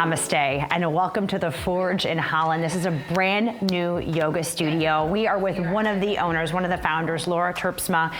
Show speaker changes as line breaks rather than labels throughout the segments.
Namaste and welcome to the Forge in Holland. This is a brand new yoga studio. We are with one of the owners, one of the founders, Laura Terpsma,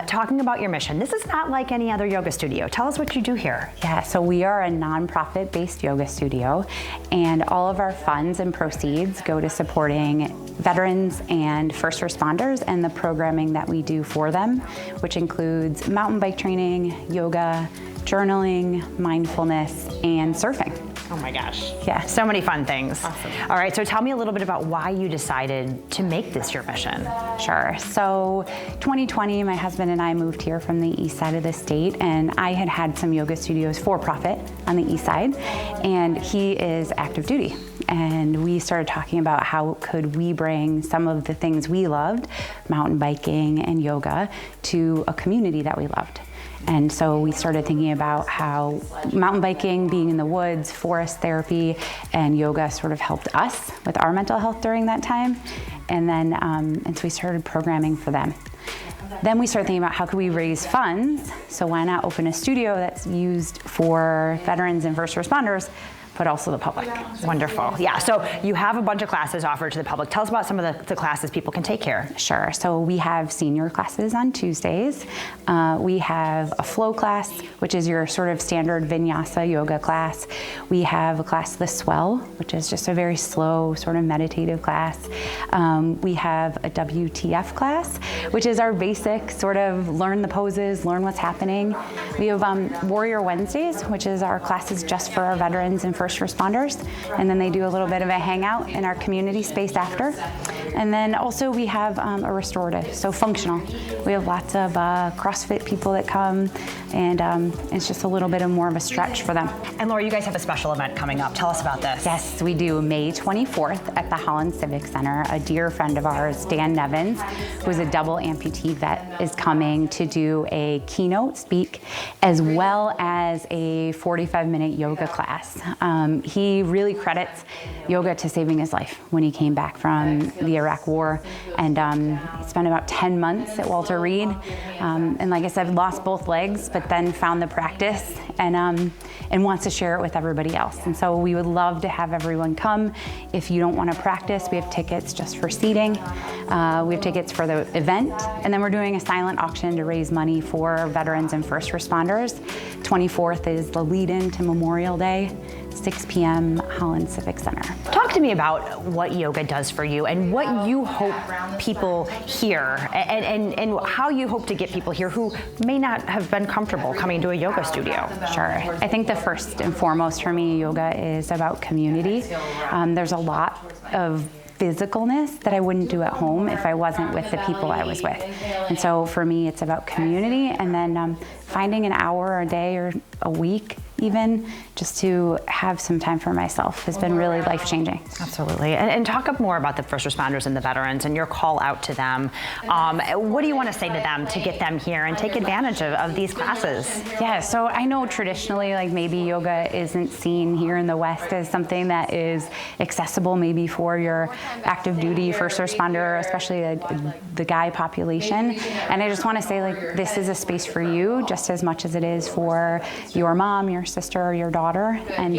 talking about your mission. This is not like any other yoga studio. Tell us what you do here.
Yeah, so we are a nonprofit-based yoga studio, and all of our funds and proceeds go to supporting veterans and first responders and the programming that we do for them, which includes mountain bike training, yoga, journaling, mindfulness, and surfing.
Oh my gosh.
Yeah.
So many fun things.
Awesome.
All right, so tell me a little bit about why you decided to make this your mission.
Sure. So 2020, my husband and I moved here from the east side of the state, and I had had some yoga studios for profit on the east side, and he is active duty. And we started talking about how could we bring some of the things we loved, mountain biking and yoga, to a community that we loved. And so we started thinking about how mountain biking, being in the woods, forest therapy, and yoga sort of helped us with our mental health during that time. And then, and so we started programming for them. Then we started thinking about how could we raise funds, so why not open a studio that's used for veterans and first responders, but also the public.
Wonderful. Yeah, so you have a bunch of classes offered to the public. Tell us about some of the classes people can take here.
Sure. So we have senior classes on Tuesdays. We have a flow class, which is your sort of standard vinyasa yoga class. We have a class, the swell, which is just a very slow sort of meditative class. We have a WTF class, which is our basic sort of learn the poses, learn what's happening. We have Warrior Wednesdays, which is our classes just for our veterans and first responders, and then they do a little bit of a hangout in our community space after. And then also we have a restorative, so functional. We have lots of CrossFit people that come, and it's just a little bit of more of a stretch for them.
And Laura, you guys have a special event coming up. Tell us about this.
Yes, we do. May 24th at the Holland Civic Center. A dear friend of ours, Dan Nevins, who's a double amputee vet, is coming to do a keynote speak as well as a 45-minute yoga class. He really credits yoga to saving his life when he came back from the Iraq War, and he spent about 10 months at Walter Reed, and like I said, lost both legs, but then found the practice and wants to share it with everybody else. And so we would love to have everyone come. If you don't want to practice, we have tickets just for seating. We have tickets for the event, and then we're doing a silent auction to raise money for veterans and first responders. 24th is the lead-in to Memorial Day. 6 p.m. Holland Civic Center.
Talk to me about what yoga does for you and what you hope people hear, and how you hope to get people here who may not have been comfortable coming to a yoga studio.
Sure. I think the first and foremost for me, yoga is about community. There's a lot of physicalness that I wouldn't do at home if I wasn't with the people I was with. And so for me, it's about community, and then finding an hour a day or a week even just to have some time for myself has been really life-changing.
Absolutely. And talk up more about the first responders and the veterans and your call out to them. What do you want to say to them to get them here and take advantage of these classes?
Yeah, so I know traditionally, like maybe yoga isn't seen here in the West as something that is accessible maybe for your active duty first responder, especially the guy population. And I just want to say, like, this is a space for you just as much as it is for your mom, your sister, or your daughter. And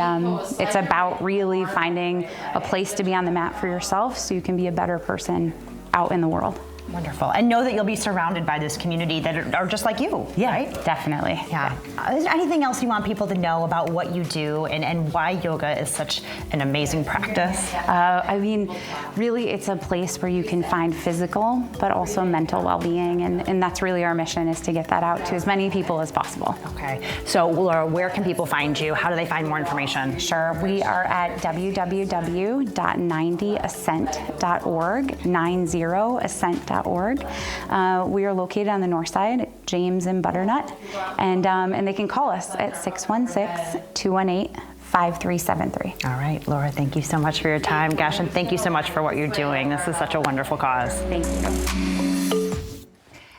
it's about really finding a place to be on the mat for yourself so you can be a better person out in the world.
Wonderful. And know that you'll be surrounded by this community that are just like you,
yeah,
right?
Definitely.
Yeah. Is there anything else you want people to know about what you do and why yoga is such an amazing practice?
I mean, really, it's a place where you can find physical, but also mental well-being. And that's really our mission, is to get that out to as many people as possible.
Okay. So, Laura, where can people find you? How do they find more information?
Sure. We are at www.90ascent.org, 90ascent.org. We are located on the north side at James and Butternut, and they can call us at 616-218-5373.
All right, Laura, thank you so much for your time. Gosh, and thank you so much for what you're doing. This is such a wonderful cause.
Thank you.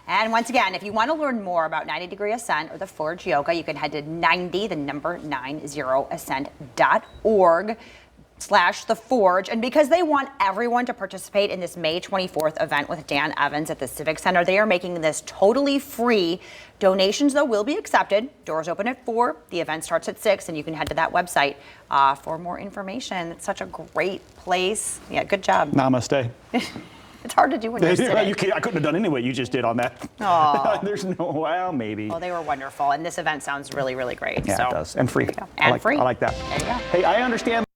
And once again, if you want to learn more about 90 Degree Ascent or the Forge Yoga, you can head to 90, the number 90ascent.org. The Forge. And because they want everyone to participate in this May 24th event with Dan Evans at the Civic Center, they are making this totally free. Donations, though, will be accepted. Doors open at 4. The event starts at 6, and you can head to that website for more information. It's such a great place. Yeah, good job.
Namaste.
It's hard to do when you're sitting.
I couldn't have done any way you just did on that.
Oh.
There's no, well, maybe.
Oh, they were wonderful. And this event sounds really, really great.
Yeah,
so,
it does. And free.
And free.
I like that.
There you go.
Hey, I understand.